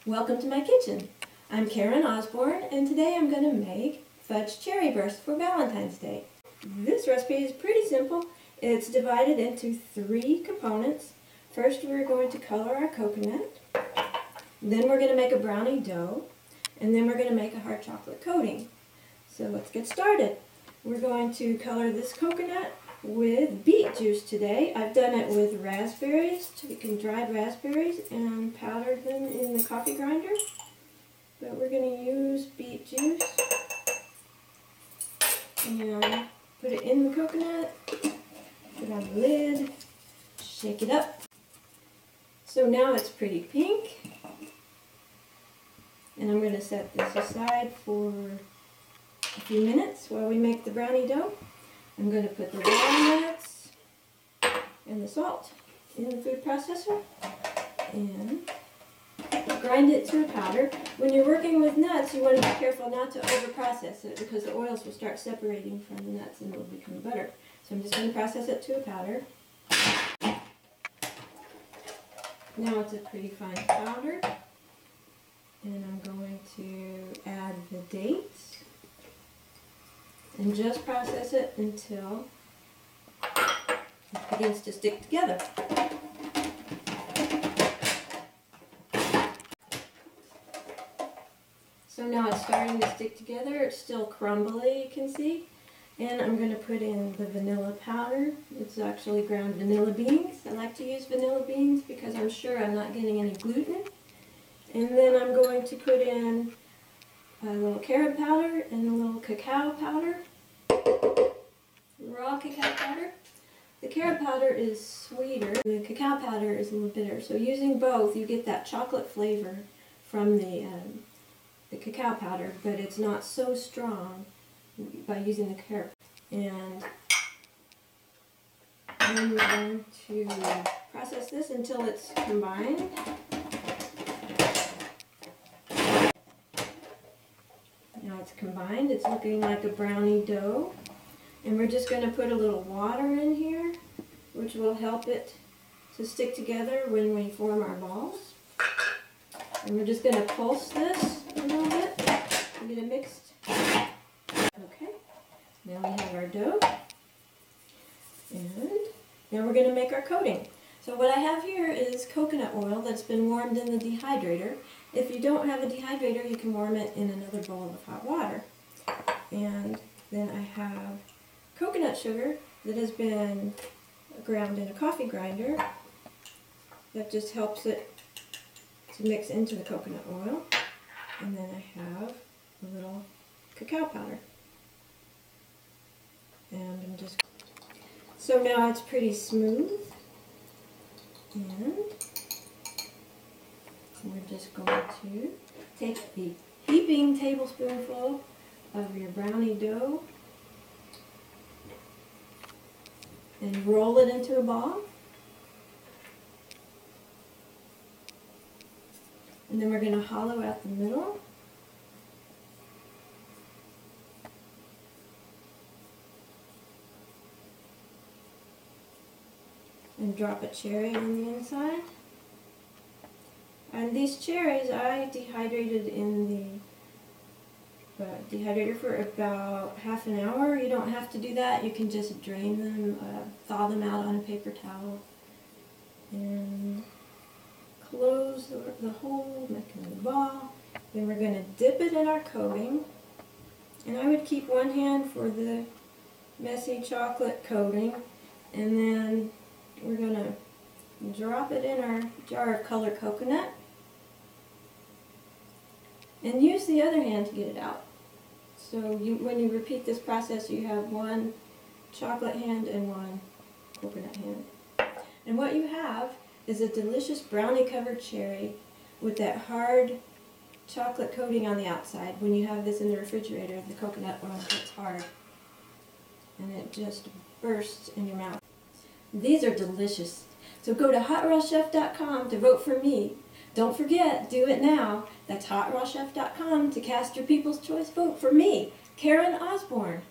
Welcome to my kitchen. I'm Karen Osborne, and today I'm going to make fudge cherry burst for Valentine's Day. This recipe is pretty simple. It's divided into 3 components. First, we're going to color our coconut. Then we're going to make a brownie dough. And then we're going to make a hard chocolate coating. So let's get started. We're going to color this coconut with beet juice today. I've done it with raspberries, taken dried raspberries and powdered them in the coffee grinder. But we're going to use beet juice and put it in the coconut, put on the lid, shake it up. So now it's pretty pink. And I'm going to set this aside for a few minutes while we make the brownie dough. I'm going to put the walnuts and the salt in the food processor and grind it to a powder. When you're working with nuts, you want to be careful not to over-process it because the oils will start separating from the nuts and it will become butter. So I'm just going to process it to a powder. Now it's a pretty fine powder. And I'm going to add the dates and just process it until it begins to stick together. So now it's starting to stick together. It's still crumbly, you can see. And I'm going to put in the vanilla powder. It's actually ground vanilla beans. I like to use vanilla beans because I'm sure I'm not getting any gluten. And then I'm going to put in a little carob powder and a little cacao powder, raw cacao powder. The carob powder is sweeter, the cacao powder is a little bitter. So using both, you get that chocolate flavor from the cacao powder, but it's not so strong by using the carob. And then we're going to process this until it's combined. Now it's combined, it's looking like a brownie dough. And we're just going to put a little water in here, which will help it to stick together when we form our balls. And we're just going to pulse this a little bit to get it mixed. Okay, now we have our dough. And now we're going to make our coating. So what I have here is coconut oil that's been warmed in the dehydrator. If you don't have a dehydrator, you can warm it in another bowl of hot water. And then I have coconut sugar that has been ground in a coffee grinder. That just helps it to mix into the coconut oil. And then I have a little cacao powder. And I'm just... So now it's pretty smooth. And we're just going to take a heaping tablespoonful of your brownie dough and roll it into a ball. And then we're going to hollow out the middle. And drop a cherry on the inside. And these cherries I dehydrated in the dehydrator for about half an hour. You don't have to do that. You can just drain them, thaw them out on a paper towel, and close the hole, making the ball. Then we're going to dip it in our coating. And I would keep one hand for the messy chocolate coating, and then we're going to drop it in our jar of colored coconut and use the other hand to get it out. So when you repeat this process, you have one chocolate hand and one coconut hand. And what you have is a delicious brownie covered cherry with that hard chocolate coating on the outside. When you have this in the refrigerator, the coconut oil gets hard and it just bursts in your mouth. These are delicious. So go to HotRawChef-Karen to vote for me. Don't forget, do it now. That's HotRawChef-Karen to cast your People's Choice vote for me, Karen Osborne.